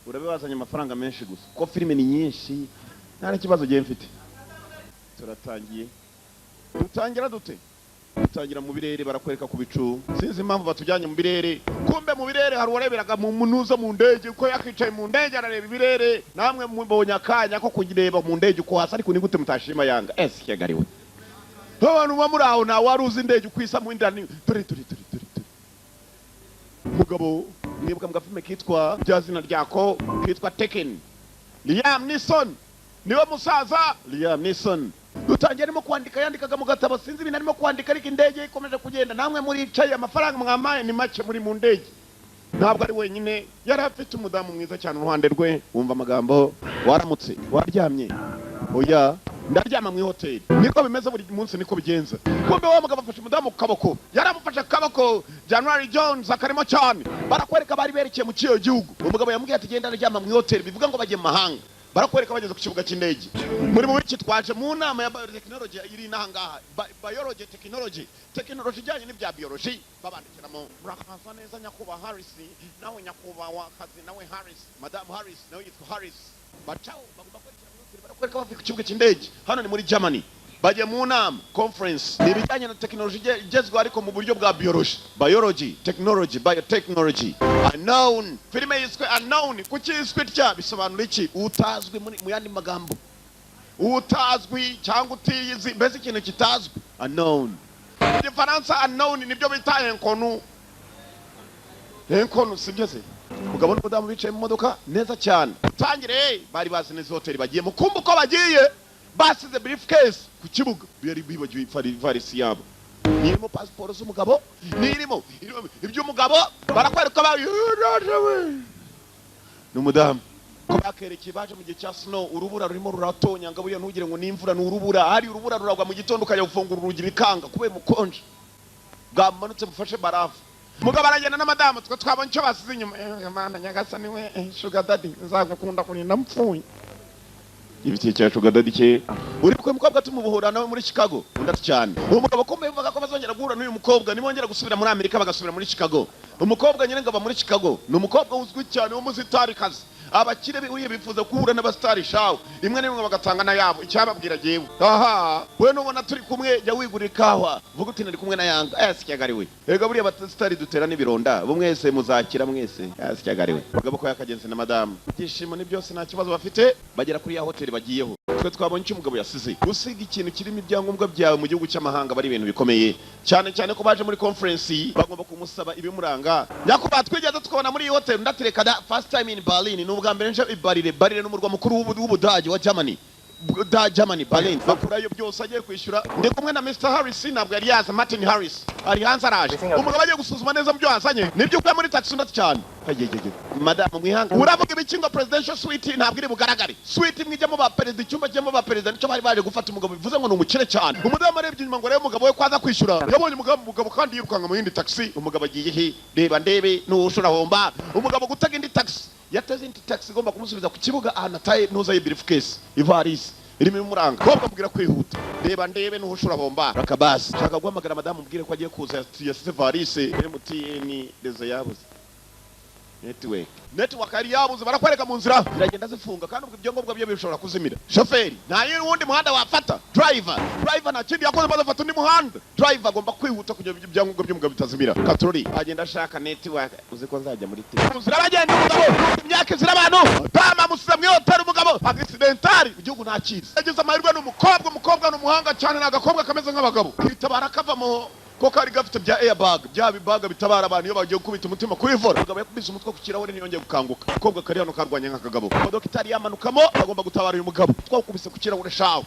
urabibazanye amafaranga menshi gusa ko filime ni nyinshi nta kibazo giye mfite. Turatangiye. Dutangira dute? Dutangira mu birere barakwereka ku bicu. Sinzi impamvu batujyanye mu birere. Kumbe mu birere hari ureberaga mu munuza mu ndege uko yakicaye mu ndege arareba ibirere. Namwe mubonye akanya ko kugireba mu ndege uko hasi ariko ni gute mutashima Yanga. Yagariwe. Abantu bamuraho na waruzi indege ukwisa mu indani. Turi. Mugabo mwebwe mugafime kitwa byazina ryako kitwa Tekken. Liam Neeson. Niwe musaza Liam Neeson. Dutangiye arimo kwandika yandikaga mu gatabo sinzi ibintu arimo kwandika ariko indege ikomeje kugenda namwe muri icaye amafaranga mwamaye ni make muri mu ndege. Ntabwo ari wenyine yari afite umudamu mwiza cyane uruhande rwe wumva amagambo waramutse waryamye. Oya ndaryama mu hoteli niko bimeze buri munsi niko bigenza. Kumbe wa mugabo afashe umudamu ku kaboko yaramufashe akaboko January Jones akarimo cyane barakwereka bari berekeye mu kiyo gihugu. Umugabo yamubwiye ati genda ndaryama mu hoteli bivuga ngo bagiye mu mahanga. Barakwereka bageze ku kibuga cy'indege. Muri mu wiki twaje mu nama ya biotechnology iri nahangaha biology technology ijyanye n'ibya biology babandikiramo murakaza neza nyakuba Harris nawe nyakuba wakazi nawe Harris Madam Harris nawe yitwa Harris bacao barakwereka bafite ku kibuga cy'indege hano ni muri Germany. Baje mu nama conference ibijyanye na technology igezweho ariko mu buryo bwa biology technology biotechnology. Unknown filime yiswe unknown kukiswe tya bisobanura iki utazwi mu yandi magambo utazwi cyangwa utiyizi mbese ikintu kitazwi unknown. Igifaransa unknown nibyo bita enkonu sibyo se. Mugabo n'umudamu bicaye mu modoka neza cyane tangire bari bazi neza hoteli bagiye mu kumbu ko bagiye basize briefcase ku kibuga bari bibagiwe ifarisi yabo. Nirimo passport z'umugabo nirimo iby'umugabo barakwereka ba n'umudamu ko bakerekeye baje mu gihe cya snow urubura rurimo ruratonya ngabo ntugire ngo n'imvura n'urubura hari urubura ruragwa mu gitondo kajya gufungura urugi bikanga kubera mukonje bwamanutse bufashe barafu. Mugabo aragenda na madamu twabonye icyo basize inyuma Mana Nyagasani we sugar daddy nzagukunda kurinda mpfuye ibiti cya sugar daddy cye uri kwe mukobwa tumubuhura nawe muri Chicago undatu cyane. Uwo mugabo ko mbivuga ko bazongera guhura n'uyu mukobwa nimongera gusubira muri Amerika bagasubira muri Chicago. Umukobwa nyine ngaba muri Chicago ni umukobwa uzwi cyane wo muzitari kazi abakire uriye bifuza kuhura n'abastari shawo imwe n'imwe bagatanga na yabo icyababwira jewe aha we nubona turi kumwe jya wigurira kawa vuga uti nari kumwe na Yanga Kyagariwe ega buriya abastari dutera n'ibironda bo mwese muzakira mwese Kyagariwe. Bagabo ko yakagenze na madame byishimo ni byose nta kibazo bafite bagera kuri ya hoteli bagiyeho. Twe twabonye icyo umugabo yasize gusiga ikintu kirimo ibyangombwa byawe mu gihugu cy'amahanga bari ibintu bikomeye cyane cyane ko baje muri conference bagomba kumusaba ibimuranga nyakuba twigeze tukabona muri hoteli ndatireka first time in Berlin ubwa mbere nje Berlin n'umurwa mukuru w'Ubudage wa Germany Berlin bakurayo byose agiye kwishyura ndi kumwe na Mr Harris ntabwo yari yaza Martin Harris ari hanze araje umugabo agiye gusuzuma neza byo yazanye nibyo ukwe muri taxi ndatu cyane madame mwihanga uravuga ibikingo presidential suite ntabwo iri bugaragare suite mwijyamo ba president icyumba cyemo ba president cyo bari baje gufata umugabo bivuze ngo ni umukire cyane. Umudamu arebye inyuma ngo rero umugabo we kwaza kwishyura yabonye umugabo kandi yirukanga mu yindi taxi. Umugabo agiye he reba ndebe n'ushura homba umugabo gutega indi taxi yateze indi taxi igomba kumusubiza ku kibuga ahanataye nuza briefcase ivarisi irimo imuranga ko bamubwira kwihuta reba ndebe n'ushura bomba rakabasi shaka guhamagara madamu mubwire ko agiye kuza yasize varisi MTN rezo yabuze network ari yabuze barakwereka mu nzira iragenda zifunga kandi ubwo ibyangombwa byo bishobora kuzimira. Chauffeur nta yindi wundi muhanda wafata driver nta kindi yakoze bazafata undi muhanda driver agomba kwihuta kugira ibyangombwa by'umugabo bitazimira. Katroli agenda ashaka network uzi ko nzajya muri tele nzira bagenda umugabo imyaka izira abantu tama musiza mwotera umugabo accidental igihugu nta kizi yagize amahirwe n'umukobwa n'umuhanga cyane n'agakobwa kameze nk'abagabo kitabara kavamo ko kari gafite bya airbag bya bibaga bitabara abantu iyo bagiye gukubita umutima kuri vora umugabo yakubise umutwe ku kirahure ntiyongeye gukanguka umukobwa kari hano karwanya nk'akagabo imodoka itari yamanukamo agomba gutabara uyu mugabo twakubise ku kirahure shawo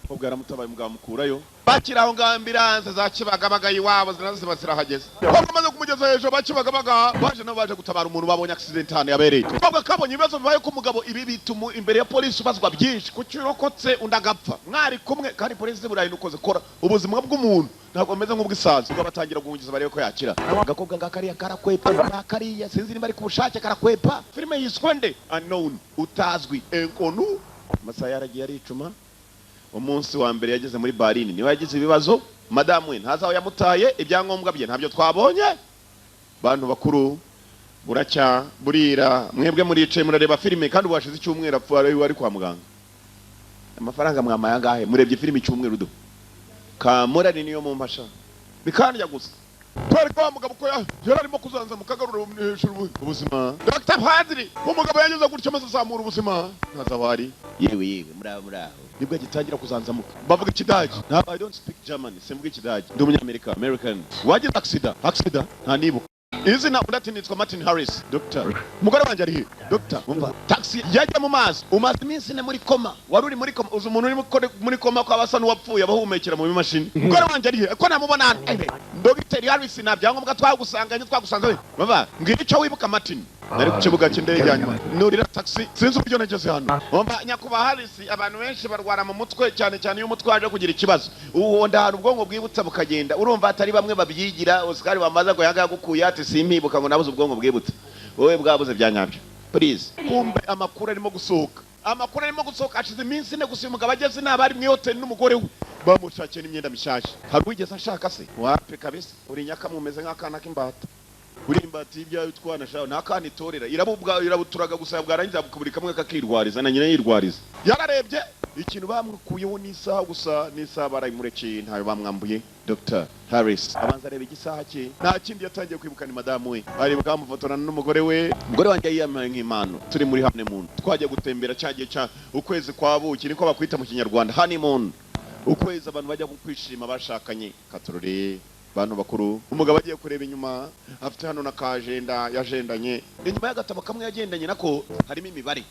umukobwa yaramutabaye umugabo mukurayo bakiraho ngambiranze za Kibagabaga iwabo zinaziba zirahageze umukobwa amaze kumugeza hejuru bakibagabaga baje nabo baje gutabara umuntu babonye accident hano yabereye umukobwa kabonye ibibazo bibaye ko umugabo ibi bitumu imbere ya polisi ubazwa byinshi kucirokotse undagapfa mwari kumwe kandi polisi burayi nukoze kora ubuzima bw'umuntu ntabwo ameze nk'ubwisazi ubwo batangira guhungiza barebe ko yakira agakobwa ngakariya karakwepa nakariya sinzi niba ari ku bushake karakwepa filime yiswe nde unknown utazwi enkonu amasaha yaragiye aricuma. Umunsi wa mbere yageze muri Berlin niwe yagize ibibazo madamu we ntazaho yamutaye ibyangombwa bye ntabyo twabonye bantu bakuru buracya burira mwebwe muricaye murareba filime kandi washize icyumweru wari kwa muganga amafaranga mwamaya ngahe murebye filime icyumweru do kamorani niyo mu mpasha bikanja gusa twari kwa mugabo ko yararimo kuzanza mu kagaruro hejuru ubuzima Dr. Padri umugabo yanyuze gutyo maze zamura ubuzima ntazawari yewe muraho nibwo gitangira kuzanzamuka bavuga ikidage I don't speak German simvuga ikidage ndi umunyamerika American wagize accident nta nibuka izina undati nitwa Martin Harris Dr. Mugore wanje ari he Dr. umva taxi yaje mu mazi umaze iminsi ne muri koma wari uri muri koma uzi umuntu uri muri koma kwa basa n'uwapfuye abahumekera mu mashini mugore wanje ari he ko namubona Dr. Harris nabyangombwa twagusanganye baba ngira icyo wibuka Martin nari ku kibuga cy'indege yanyuma nurira taxi sinzi uburyo nageze hano umva nyakuba Harris abantu benshi barwara mu mutwe cyane iyo umutwe waje kugira ikibazo uwo ndahana ubwonko bwibutsa bukagenda urumva atari bamwe babyigira Oscar bamaza ko yagagukuye ati simpibuka ngo nabuze ubwonko bwibutsa wowe bwabuze byanyabyo please kumbe amakuru arimo gusohoka ashize iminsi ne gusa umugabo ageze n'abari mu hotel n'umugore we bamushakiye n'imyenda mishasha hari wigeze ashaka se wape kabisa uri nyakamumeze nk'akana k'imbata urimbati ibyawe twana shaho nakani torera irabuturaga gusa bwarangiza bukuburi kamwe kakirwariza na nyina yirwariza yararebye ikintu bamwukuyeho n'isaha gusa n'isaha barayimureke ntayo bamwambuye Dr. Harris abanza areba igisaha cye nta kindi yatangiye kwibuka ni madamu we ari bwamufotorana n'umugore we umugore wanjye yiyamaye nk'impano turi muri honeymoon twagiye gutembera cyagiye ukwezi kwa buki niko bakwita mu Kinyarwanda honeymoon ukwezi abantu bajya kwishima bashakanye katorore bantu bakuru umugabo agiye kureba inyuma afite hano na kajenda yajendanye inyuma y'agatabo kamwe yagendanye nako harimo imibare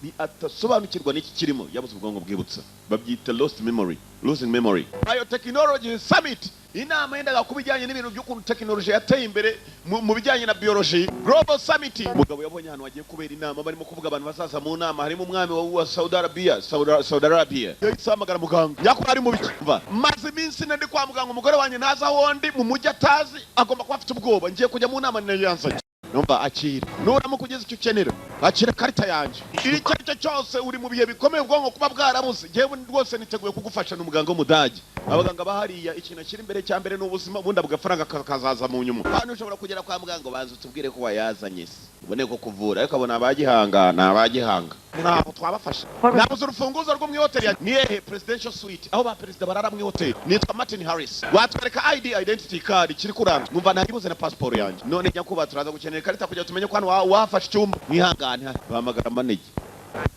ni atasobanukirwa n'iki kirimo yabuze ubwonko bwibutsa babyita losing memory biotechnology summit inama yendaga kubijyanye n'ibintu by'ukuntu technology yateye imbere mu bijyanye na biology global summit umugabo yabonye hano wagiye kubera inama barimo kuvuga abantu bazaza mu nama harimo umwami wa Saudi Arabia yayisamagara muganga yakora ari mu bikimva maze iminsi ndi kwa muganga umugore wanjye naza wondi mu mujyi atazi agomba kuba afite ubwoba ngiye kujya mu nama n'yansanye numva akira nuramo kugeza icyo ukenera akira karita yanjye icyo aricyo cyose uri mu bihe bikomeye ubwonko kuba bwarabuze jewe rwose niteguye kugufasha n'umuganga w'umudage abaganga bahariya ikintu kiri imbere cya mbere n'ubuzima bundi bugafaranga kazaza mu nyuma hano ushobora kugera kwa muganga banza utubwire ko wayazanye se ubone ko kuvura ariko abona abagihanga ntabwo twabafasha nabuze urufunguzo rwo mu hotel ya niye presidential suite aho ba president barara mu hotel nitwa Martin Harris watwereka identity card kiri kuranga numva ntagibuze na passport yanjye none nyakuba turaza gukenera karita kujya tumenye ko hano wafashe icyumba mwihangane bahamagara manege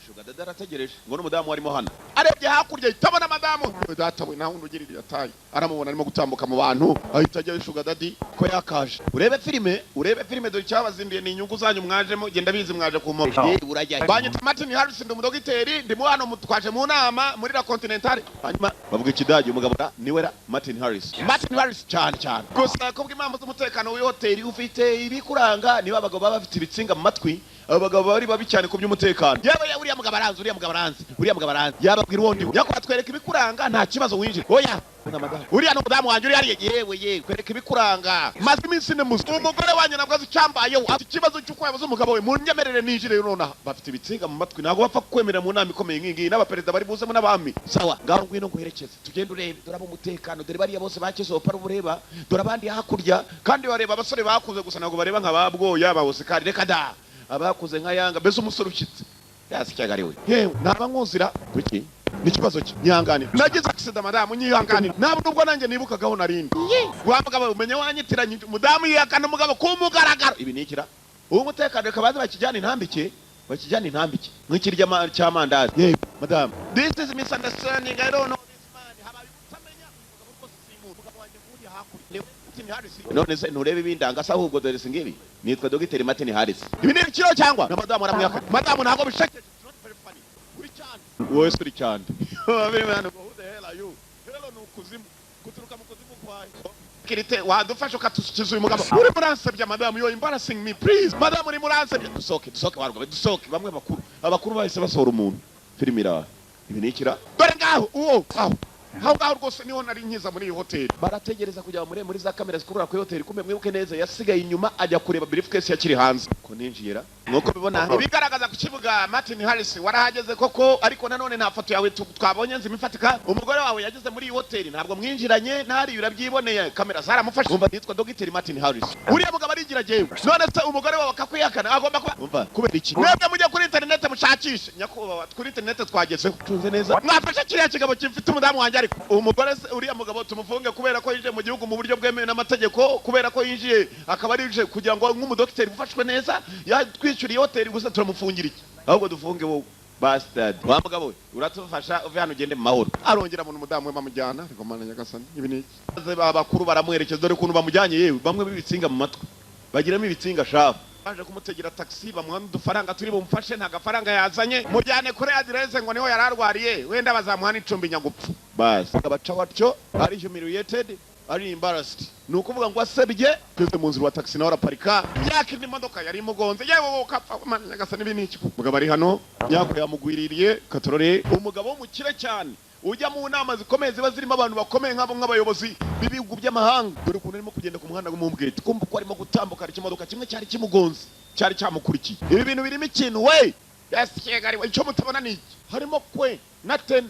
shuga dada arategereje ngo n'umudamu warimo hano arebye hakurya itabona madamu data we naho ndugirira yataye aramubona arimo gutambuka mu bantu ahita ajya shuga dadi ko yakaje urebe filime dore cyabazindiye ni inyungu zanyu mwajemo genda bizi mwaje ku mo urajya banyita Martin Harris ndi umudogiteri ndimo hano mutwaje mu nama muri la continental hanyuma bavuga ikidage umugabo niwe Martin Harris cyane gusa ko bw'impamvu z'umutekano w'i hotel ufite ibikuranga niba abagabo baba bafite ibitsinga mu matwi abagabo bari babi cyane ku by'umutekano yewe uriya mugabo aranzi yababwira uwondi yakora twereka ibikuranga nta kibazo winjira oya uriya n'umudamu wanjye uri hariya yewe kwereka ibikuranga maze iminsi ne muzi umugore wanjye nabwo azi cyambayeho afite ikibazo cy'uko yabuze umugabo we mu nyemerere ninjire nonaha bafite ibitsinga mu matwi ntabwo bapfa kwemera mu nama ikomeye nk'ingiyi n'abaperezida bari buzemo n'abami sawa ngaho ngwino nguherekeze tugende urebe dore umutekano dore bariya bose bakizopa ureba dore abandi hakurya kandi bareba abasore bakuze gusa ntabwo bareba nka babwoya bawose kandi reka da abakuze nka yanga mbese umusore ukitse yasi cyagariwe yewe naba nkozira kuki nikibazo cye nyihangane nagize accident madamu nyihangane ntabwo nubwo nanjye nibukagaho narindi wa mugabo umenye wanyitiranye mudamu yakana umugabo kumugaragara ibi nikira uwo mutekano kabaze bakijyana intambike nk'ikirya cy'amandazi yewe madamu this is misunderstanding I don't know this man habaye utamenya umugabo rwose umugabo wanjye kuri hakurya none se nturebe ibindanga se ahubwo dore singibi nitwa Dr. Martin Harris ibi ni ikiro cyangwa na madamu aramwaka madamu ntabwo bishakeje uri cyane wowe uri cyane who the hell are you hello nukuzimu kuturuka mu kuzimu kwaye kirite wadufasha ukatusukiza uyu mugabo uri muransabye madamu yo embarrassing me please madamu uri muransabye dusoke warugabo dusoke bamwe abakuru bahise basohora umuntu filmira ibi ni ikira dore ngaho aho aho ngaho rwose niho nari nkiza muri iyi hoteli barategereza kujya muri za kamera zikurura kuri hoteli kumbe mwibuke neza yasigaye inyuma ajya kureba briefcase yakiri hanze ko ninjira nuko bibona ibigaragaza ku kibuga Martin Harris warahageze koko ariko nanone nta foto yawe twabonye nzimifatika umugore wawe yageze muri iyi hoteli ntabwo mwinjiranye ntari urabyiboneye kamera zaramufashe umva yitwa Dr. Martin Harris uriya mugabo arigira jewe none se umugore wawe akakwihakana agomba kuba umva kubera iki mwebwe mujye kuri internet mushakishe nyakubahwa kuri internet twagezeho tunze neza mwafashe kiriya kigabo kimfite umudamu wanjye ariko umugore uriya mugabo tumufunge kubera ko yinjiye mu gihugu mu buryo bwemewe n'amategeko kubera ko yinjiye akaba arije kugira ngo nk'umudokiteri ufashwe neza yatwishyuriye hoteli gusa turamufungira iki ahubwo dufunge wowe bastard wa mugabo we uratufasha uve hano ugende mu mahoro arongera mu mudamu we bamujyana ariko mana nyagasani ibi ni iki abakuru baramwerekeza dore kuntu bamujyanye yewe bamwe bibitsinga mu matwi bagiramo ibitsinga shafu baje kumutegera taxi bamuha udufaranga turi bumufashe nta gafaranga yazanye mujyane kuri address ngo niho yararwariye wenda bazamuha n'icumbi nyagupfu basi abaca watyo ari humiliated ari embarrassed nukuvuga ngo asebye teze mu nzira wa taxi naho araparika yakindi imodoka yari imugonze yewe ukapfa nyagasani ibi ni iki mugabo ari hano yako yamugwiririye katorore umugabo w'umukire cyane ujya mu nama zikomeye ziba zirimo abantu bakomeye nk'abo nk'abayobozi b'ibihugu by'amahanga dore ukuntu arimo kugenda ku muhanda w'umumbwete kumva ko arimo gutambuka ari kimodoka kimwe cyari kimugonze cyari cyamukurikiye ibi bintu birimo ikintu we yasigariwe icyo mutabona ni iki harimo kwe na tena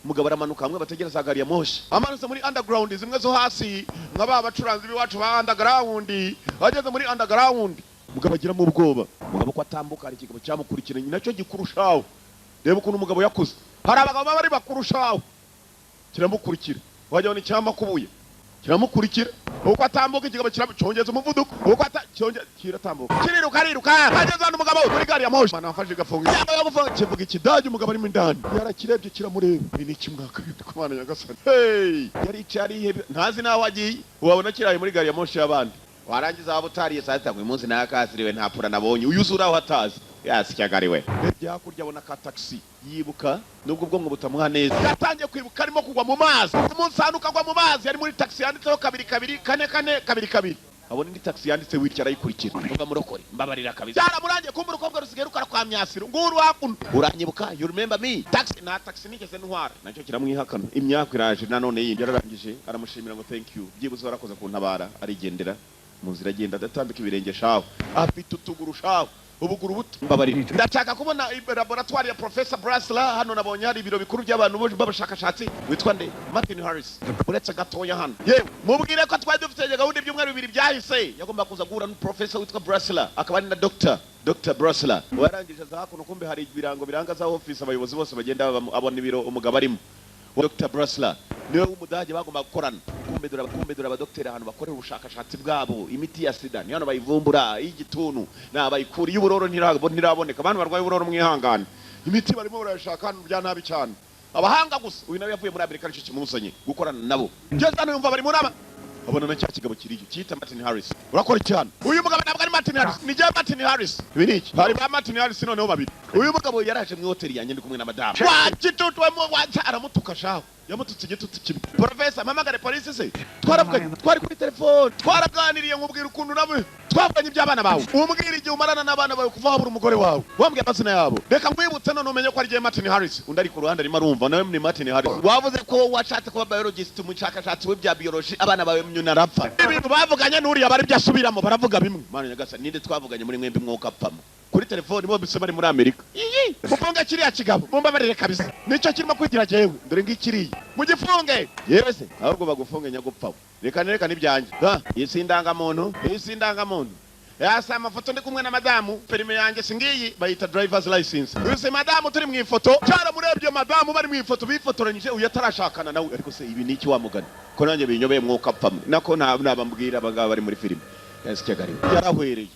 umugabo aramanuka hamwe bategereza gari ya moshi amanutse muri underground zimwe zo hasi nk'aba bacuranzi b'iwacu ba underground ageze muri underground umugabo agira mu ubwoba umugabo ko atambuka ari kigabo cyamukurikiranye nacyo gikurushaho reba ukuntu umugabo yakuze hari abagabo bari bakurushaho kiramukurikira wajya ni cyama kubuye kiramukurikira uko atambuka ikigabo kiramucongeza umuvuduko uko kiratambuka kiriruka hageze hano umugabo muri gari ya moshi manafashe gafunga yaba yagufunga kivuga ikidage umugabo ari mu ndani yarakirebye kiramureba ibi ni kimwaka kumana nyagasani yari cyari ntazi naho agiye wabona kiraye muri gari ya moshi y'abandi warangiza waba utariye saa sita ngo umunsi nakasiriwe ntapura nabonye uyuzura aho hatazi yasikagariwe byakurya abona ka taxi yibuka nubwo ubwonko butamuha neza yatangiye kwibuka arimo kugwa mu mazi umunsi hano ukagwa mu mazi yari muri taxi yanditseho 2 4 4 2 abona indi taxi yanditse witya arayikurikira umva murokore mbabarira kabisa cyaramurangiye kumva urukobwa rusigaye rukara kwa myasiro nguru hakuno uranyibuka you remember me taxi nigeze ntwara nacyo kiramwihakana imyaka iraje nanone yindi yararangije aramushimira ngo thank you byibuze warakoze kuntabara arigendera mu nzira agenda adatambika ibirenge shaho afite utuguru shaho ubuguru buto mbabarira ndashaka kubona laboratoire ya Professor Brasla hano nabonye hari ibiro bikuru by'abantu b'abashakashatsi witwa nde Martin Harris uretse gatoya hano yewe mubwire ko twari dufite gahunda ibyumweru bibiri byahise yagomba kuza guhura na Professor witwa Brasla akaba ari na Dr. Brasla warangije za hakuno kumbe hari ibirango biranga za office abayobozi bose bagenda abona ibiro umugabo arimo Dr. Brasla niwe w'umudage bagomba gukorana kumbedura abadokiteri ahantu bakorera ubushakashatsi bwabo imiti ya sida ni hano bayivumbura y'igituntu nabayikura y'uburoro ntiraboneka abantu barwaye uburoro mwihangane imiti barimo barashaka hano bya nabi cyane abahanga gusa uyu nawe yavuye muri Amerika nicyo kimuzanye gukorana nabo ngeze hano yumva bari mu nama abona na cya kigabo kiriyo cyita Martin Harris urakora cyane uyu mugabo ntabwo ari Martin Harris ni James Martin Harris ibi ni iki hari ba Martin Harris noneho babiri uyu mugabo yaraje mu hoteli yanjye ndi kumwe na madame wagitutwemo aramutuka shaho yamututse igitutu kimwe Professor mamagare police se twari kuri telefone twaraganiriye nkubwira ukuntu nawe twavuganye iby'abana bawe umbwira igihe umarana n'abana bawe kuva habura umugore wawe wambwiye amazina yabo reka nkwibutse none umenye ko ari James Martin Harris undi ari ku ruhande arimo arumva nawe ni Martin Harris wavuze ko washatse kuba biologist mu cyakashatsi w'ibya biology abana bawe mnyuna rapfa ibintu bavuganye n'uriya bari byasubiramo baravuga bimwe mana nyagasa ninde twavuganye muri mwembi mwuka apfamo kuri telefone bo bise bari muri Amerika mufunga kiriya kigabo mumbabarire kabisa nicyo kirimo kwigira jewe dore ngikiriye mugifunge yewe se ahubwo bagufunge nyagupfaho reka nibyanjye isindangamuntu yasa amafoto ndi kumwe na madamu perime yanjye singiyi bayita driver's license use madamu turi mu ifoto cyara murebye madamu bari mu ifoto bifotoranyije uyatarashakana nawe ariko se ibi niki wamugana ko nanjye binyobeye mwuka apfamo nako nabambwira abagabo bari muri filime yasikagari yarahwereye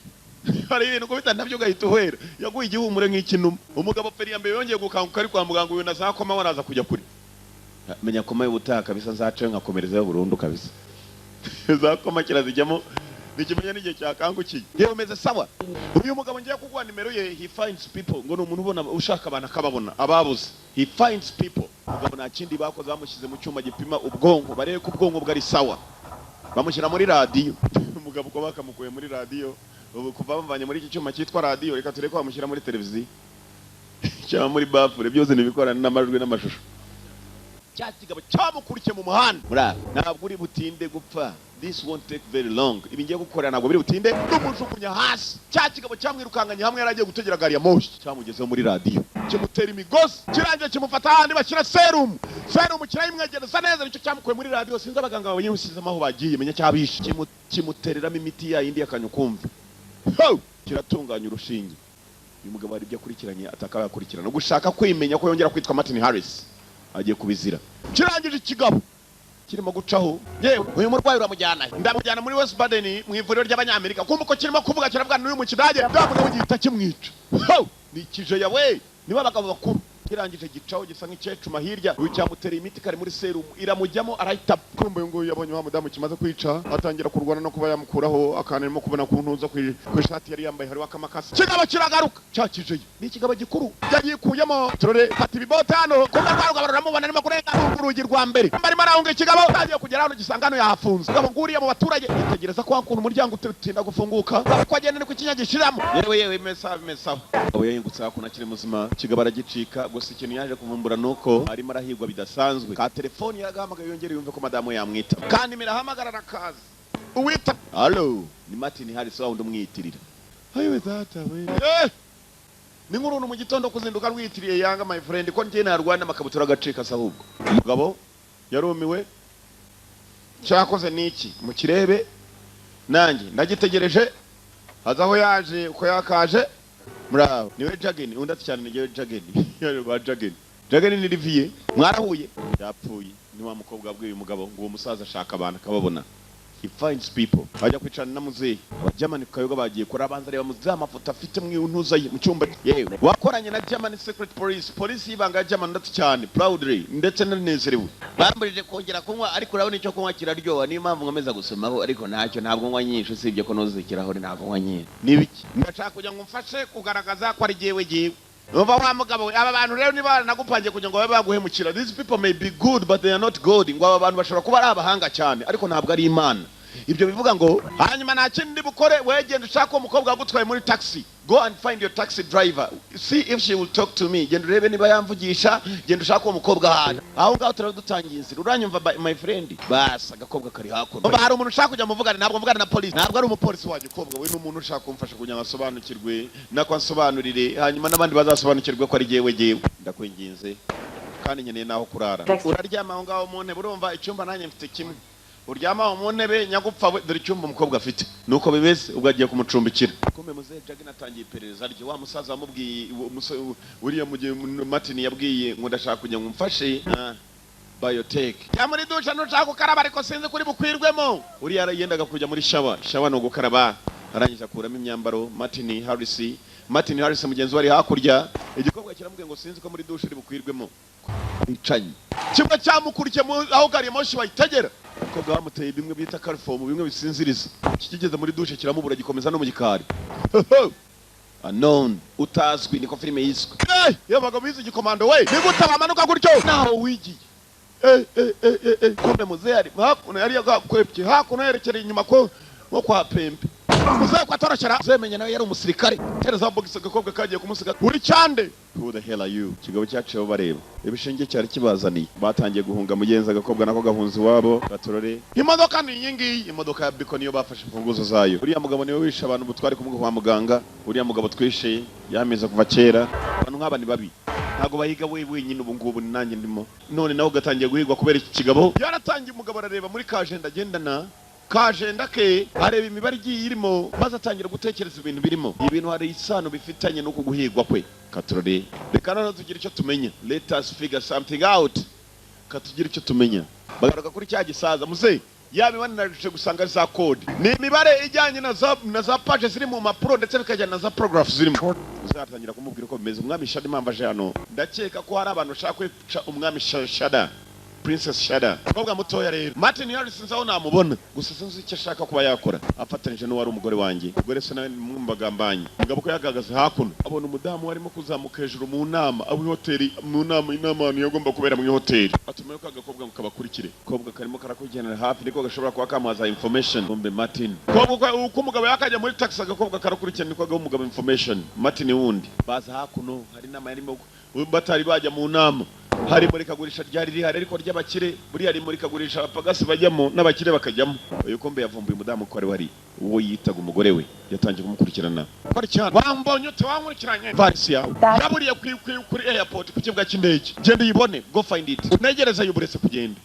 hari ibintu kubita nabyo gahita uhwera yaguye igihumure nk'ikinuma umugabo peri mbere yongeye gukanguka ari kwa muganga uyu nazakoma waraza kujya kuri menya koma y'ubutaha kabisa nzace nkakomerezayo burundu kabisa zakoma kirazijyamo nikimenya n'igihe cyakangukiye yewe umeze sawa uyu mugabo ngiye kugwa nimero ye he finds people ngo n'umuntu ubona ushaka abantu akababona ababuze he finds people mugabo nta kindi bakoze bamushyize mu cyuma gipima ubwonko barebe ko ubwonko bwari sawa bamushyira muri radio umugabo ko bakamukuye muri radio ubu kuva bamvanye muri iki cyuma cyitwa radio reka tureke bamushyira muri televiziyo cyangwa muri bafure byose nibikorana n'amajwi n'amashusho cya kigabo cyamukurikiye mu muhanda mura ntabwo uri butinde gupfa. This won't take very long. Ibi ngiye gukorera ntabwo biri butinde n'umujugunya hasi. Cya kigabo cyamwirukanganye hamwe yaragiye gutegera gari ya moshi cyamugezeho muri radio kimutera imigozi kiranje kimufata handi bashyira serum kirayimwegereza neza nicyo cyamukuye muri radio. Sinzi abaganga bawe yusizemo aho bagiye menya cyabishe kimutereramo imiti ya yindi yakanyukumva kiratunganya urushinge. Uyu mugabo ari byo akurikiranye atakabakurikirana gushaka kwimenya ko yongera kwitwa Martin Harris agiye kubizira. Kirangije ikigabo kirimo gucaho yewe uyu murwayi uramujyana ndamujyana muri West Baden mu ivuriro ry'abanyamerika kumva ko kirimo kuvuga kiravuga n'uyu mu kidage ndamugabo gihita kimwica. Ni kije yawe niba abagabo bakuru. Kirangije gicaho gisa nk'icecuma hirya uyu cyamutera imiti kare muri serum iramujyamo arahita kumbe ngo yabonye wa mudamu kimaze kwica atangira kurwana no kuba yamukuraho akanarimo kubona kuntuza ku ishati yari yambaye hari wakamakasi. Kigabo kiragaruka cyakije ni kigabo gikuru yagikuyemo turore fata ibibotano kumbe rwarugabo ramubona arimo kurenga urugi rwa mbere bari marahunga ikigabo agiye kugera hano gisangano yahafunze ngabo nguriye mu baturage itegereza ko hakuntu umuryango utinda gufunguka ko agenda ni ku kinyagishiramo yewe mesa abo yengutse hakuna kiri muzima. Kigabo aragicika gusa ikintu yaje kuvumbura nuko arimo arahigwa bidasanzwe. Ka telefoni yagahamagaye yongere yumve ko madamu yamwita kandi mirahamagara nakazi uwita hello ni Martin Harris wa ndumwitirira ayo data we ni nkuru mu gitondo kuzinduka rwitiriye Yanga my friend ko njye narwana makabutura gacika sahubwo. Umugabo yarumiwe cyakoze niki mu kirebe nanjye ndagitegereje hazaho yaje uko yakaje muraho niwe Jageni undati cyane niwe Jageni ba Jageni ni Rivier mwarahuye yapfuye ni wa mukobwa bw'uyu mugabo ngo uwo musaza ashaka abantu akababona. He finds people bajya kwicana na muzehe abajamani kayoga bagiye kora abanza reba muzehe amafoto afite mw'intuza mu cyumba yewe wakoranye na German Secret Police y'ibanga ya German ndetse cyane proudly ndetse nanezerewe bamburije kongera kunywa ariko urabona icyo kunywa kiraryoha niyo mpamvu nkomeza gusomaho ariko ntacyo ntabwo nywa nyinshi usibye ko nozikiraho ntabwo nywa nyinshi nibiki ndashaka kujya ngo mfashe kugaragaza ko ari jewe Umva wa mugabo aba bantu rero niba nagupangiye kugira ngo babe baguhemukira. These people may be good but they are not God. Ngo aba bantu bashobora kuba ari abahanga cyane ariko ntabwo ari Imana. Ibyo bivuga ngo hanyuma nta kindi bukore wegenda ushaka umukobwa wagutwaye muri taxi. Go and find your taxi driver. See if she will talk to me. Genda urebe niba yamvugisha, genda ushaka umukobwa hano. Aho ngaho turadutangiye inzira. Uranyumva my friend? Basa agakobwa kari hakuno. Umva hari umuntu ushaka kujya muvugana ntabwo mvugana na police. Ntabwo ari umupolisi waje kobwa we n'umuntu ushaka kumfasha kugira ngo asobanukirwe nako ansobanurire hanyuma nabandi bazasobanukirwe ko ari jewe ndakwinginze kandi nkeneye naho kurara. Uraryama aho ngaho mu ntebe urumva icyumba nanjye mfite kimwe. Uryama mu ntebe nyagupfa dore icyumba umukobwa afite nuko bibeze ubwo agiye kumucumbikira. Kumbe muzehe Jageni atangiye iperereza ryo wa musaza wamubwiye uriya mugiye Martin yabwiye ngo ndashaka kujya ngumfashe biotech ya muri dusha nushaka gukaraba ariko sinzi kuri bukwirwemo. Uriya yendaga kujya muri shower no gukaraba arangiza kuramo imyambaro. Martin Harris mugenzi wari hakurya igikobwa kiramubwiye ngo sinzi ko muri dusha uri bukwirwemo icanye kimwe cyamukurikiye aho gari moshi bayitegera ko bwamuteye bimwe bita caliform bimwe bisinziriza kigeze muri dushe kiramubura gikomeza no mu gikari. Unknown utazwi niko filime yiswe. Yabaga bizi gikomando we nigute bamanuka gutyo naho wigiye kumbe muzehe ari hakuno yari yagakwepye hakuno yerekera inyuma ko kwa pempe muzehe kwatorashara zemenya nawe yari umusirikare tereza box agakobwa kagiye kumusiga uri cyande. Who the hell are you? Kigabo cyaciye bareba ibishinge cyari kibazaniye batangiye guhunga mugenza agakobwa nako gahunzi wabo batorore imodoka ni yingi imodoka ya Biko niyo bafashe imfunguzo zayo. Uriya mugabo niwe wishe abantu butwari kumwe kwa muganga. Uriya mugabo twishe yameze kuva kera abantu nk'aba ni babi ntago bahiga wenyine ubu ngubu nanjye ndimo none nawe gatangiye guhigwa kubera iki kigabo yaratangiye. Umugabo arareba muri kajenda agendana kajenda ke areba imibare igiye irimo maze atangira gutekereza ibintu birimo ibintu hari isano bifitanye no kuguhigwa kwe. Katurore reka none tugira icyo tumenya. Let us figure something out. Katugira icyo tumenya bagaruka kuri cya gisaza muze yabibana narushe gusanga za code ni imibare ijyanye na za page ziri mu mapro ndetse bikajyana na za paragraph zirimo. Uzatangira kumubwira ko bimeze umwami Shada impamvu aje hano. Ndakeka ko hari abantu bashaka kwica umwami Shada Princess Shada kobwa mutoya rero. Martin Harris nzaho namubona gusa sinzi icyo ashaka kuba yakora afatanije no wari umugore wanjye. Ubwo rese nawe mwumbagambanye mugabo ko yagagaze hakuno abona umudamu warimo kuzamuka hejuru mu nama aho hoteli mu nama inama yagomba kubera mu hoteli atumaye ko agakobwa mukabakurikire. Kobwa karimo karakugenera hafi niko gashobora kuba kamaza information bombe Martin. Kobwa uko umugabo yakajya muri taxi agakobwa karakurikira niko agaho umugabo information. Martin wundi baza hakuno hari nama yarimo batari bajya mu nama hari murikagurisha ryari rihari ariko ry'abakire buri hari murikagurisha abapagasi bajyamo n'abakire bakajyamo. Uyu kombe yavumbuye umudamu ko ari wari uwo yitaga umugore we yatangiye kumukurikirana kwari cyane wambonye utewankurikiranye varisi yawe yaburiye kuri airport ku kibuga cy'indege genda uyibone go find it negereza yuburetse kugenda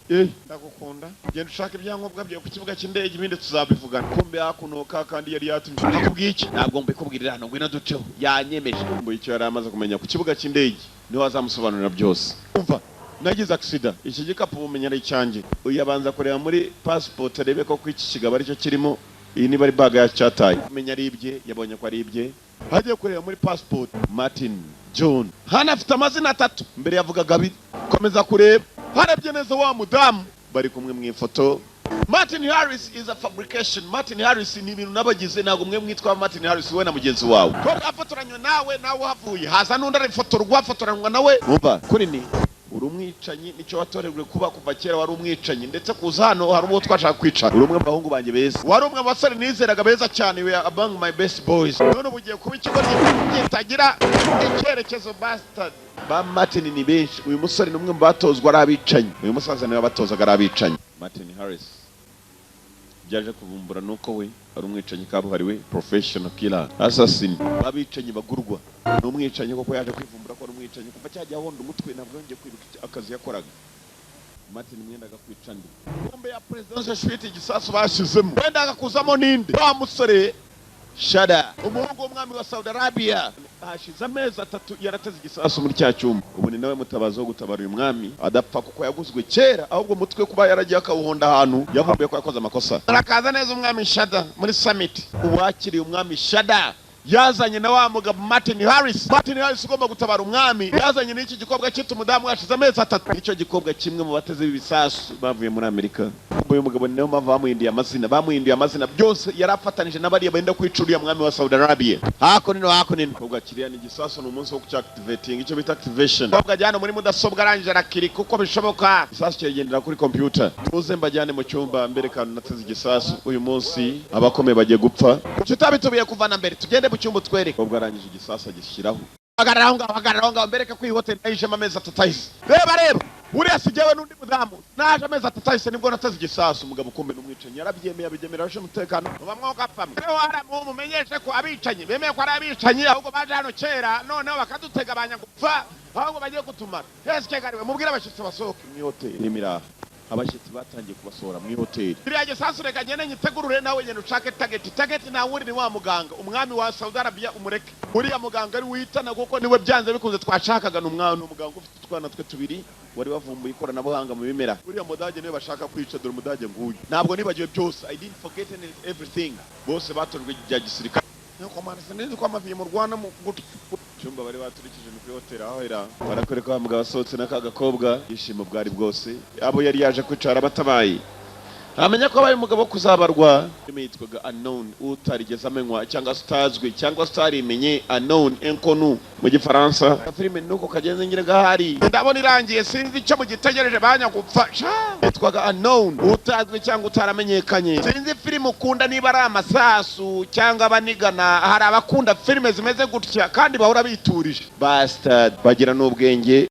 ndagukunda genda ushaka ibyangombwa byo ku kibuga cy'indege ibindi tuzabivugana. Kombe yakunuka kandi yari yatumye akubwiye iki ntabwo mbikubwirira hano ngwino duceho yanyemeje mbo icyo yari amaze kumenya ku kibuga cy'indege niho azamusobanurira byose. Umva nagize accident iki gikapu bumenya ari cyanjye uyabanza kureba muri passport arebe ko kwiki kigaba aricyo kirimo iyi niba ari bag ya cyataye kumenya ari ibye yabonye ko ari ibye hagiye kureba muri passport Martin John hana afite amazina 3 mbere yavugaga abiri komeza kureba harabye neza wa mudamu bari kumwe mu ifoto. Martin Harris is a fabrication. Martin Harris ni ibintu nabagize ntago mwe mwitwa Martin Harris we na mugenzi wawe ko afotoranywe nawe havuye haza n'undi ari foto rwafotoranywa nawe umva kuri ni uri umwicanyi nicyo watorerwe kuba kuva kera wari umwicanyi ndetse kuza hano hari uwo twashaka kwicara uri umwe mu bahungu banjye beza wari umwe mu basore nizeraga beza cyane we among my best boys none ubugiye kuba ikigo gitagira icyerekezo bastard. Ba Martin ni benshi uyu musore numwe mu batozwa ari abicanyi uyu musaza niwe batozaga ari abicanyi. Martin Harris byaje kuvumbura nuko we ari umwicanyi kabuhariwe professional killer assassin abicanyi bagurwa n'umwicanyi koko yaje kwivumbura ko ari umwicanyi kuva cyajya honda umutwe nabwo yongeye kwiruka akazi yakoraga. Martin mwenda gakwicandi kombe ya presidential suite igisasu bashizemo wenda agakuzamo ninde wa musore Shada umuhungu w'umwami wa Saudi Arabia hashize amezi 3 yarateze igisasu muri cya cyumba ubu ni nawe mutabazo wo gutabara uyu mwami adapfa kuko yaguzwe kera ahubwo mutwe kuba yaragiye akawuhonda ahantu yavumbuye ko yakoze amakosa. Arakaza neza umwami Shada muri summit uwakiriye umwami Shada yazanye na wa mugabo Martin Harris. Martin Harris ugomba gutabara umwami yazanye n'iki gikobwa cyitwa umudamu washize amezi 3 nicyo gikobwa kimwe mu bateze ibisasu bavuye muri Amerika. Uyu mugabo niyo bamuhinduye amazina byose yarafatanije n'abariya benda kwicuriya mwami wa Saudi Arabia. Hako nino ubwo kiriya ni gisasu n'umunsi wo kuactivating icyo bita activation ubwo ajyana muri mudasobwa arangije arakiri kuko bishoboka gisasu cyegendera kuri computer tuze mbajyane mu cyumba mbere kandi nateze igisasu uyu munsi abakomeye bagiye gupfa tutabitubiye kuvana mbere tugende mu cyumba twereke ubwo arangije igisasu agishyiraho hagarara ngaho mbereka ko iyi hotel yayijemo amezi 3 reba uriya sigewe n'undi mudamu naje amezi 3 nibwo nateze igisasu umugabo kumbe n'umwicanyi yarabyemeye abigemera ashe umutekano bamwe gapfamwe rero haramumenyeshe ko abicanyi bemeye ko ari abicanyi ahubwo baje hano kera noneho bakadutega abanyagupfa ahubwo bagiye gutumara heske gariwe mubwira abashitsi basohoke mu hotel n'imiraha abashitsi batangiye kubasohora mu hotel biriya gisasu reka nyene nyitegurure nawe nyene ushake target na wuri ni wa muganga umwami wa Saudi Arabia umureke uriya muganga ari witana kuko niwe byanze bikunze twashakaga n'umwana umuganga ufite utwana twe tubiri wari wavumbuye ikoranabuhanga mu bimera uriya mudage niwe bashaka kwica dore mudage nguyu ntabwo nibagiwe byose I didn't forget everything bose batorwe rya gisirikare nuko marase neza ko amaviye mu Rwanda mu cyumba bari baturikije ni kuri hotel aho era barakoreka wa mugabo asohotse n'akagakobwa yishimo bwari bwose abo yari yaje kwicara batabaye amenya ko abaye umugabo kuzabarwa yitwaga unknown utarigeze amenywa cyangwa utazwi cyangwa utarimenye unknown inconnu mu gifaransa filime nuko kagenze ngira gahari ndabona irangiye sinzi icyo mu gitegereje banya gupfa yitwaga unknown utazwi cyangwa utaramenyekanye sinzi filime ukunda niba ari amasasu cyangwa abanigana hari abakunda filime zimeze gutya kandi bahora biturije bastard bagira n'ubwenge